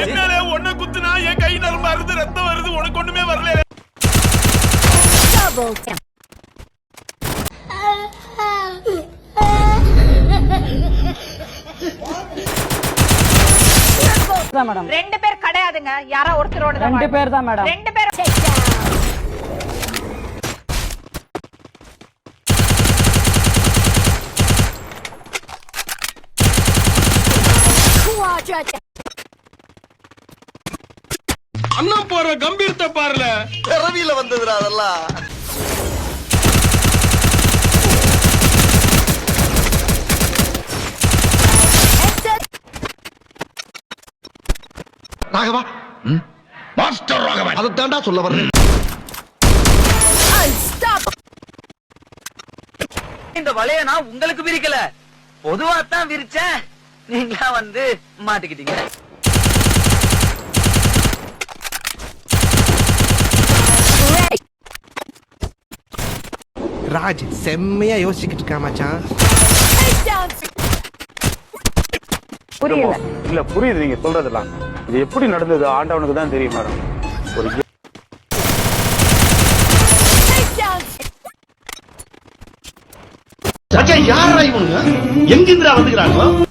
என்னால ஒண்ணு குத்துனா என் கை நரம்பு அறுது ரத்தம் வருது, உனக்கு ஒண்ணுமே வரல. ரெண்டு பேர் கிடையாதுங்க, யாரோ ஒருத்தரோட ரெண்டு பேர் தான் மேடம். ரெண்டு பேர் அண்ணா போற கம்பீரத்தை பாருல, பிறவியில வந்ததுடா அதெல்லாம். ராகவா, மாஸ்டர் ராகவா, அதை தாண்டா சொல்ல வரேன். இந்த வலைய நான் உங்களுக்கு விரிக்கல, பொதுவா தான் விரிச்சேன். நீங்களா வந்து மாட்டிக்கிட்டீங்க. ராஜ் செம்மையா யோசிச்சுக்கிட்டு இருக்கா மச்சான். புரியல. இல்ல புரியுது நீங்க சொல்றதெல்லாம். இது எப்படி நடந்தது ஆண்டவனுக்கு தான் தெரியும் மேடம். ஒரு யாரா இவனுங்க எங்கிருந்தா வந்துக்கிறாங்க?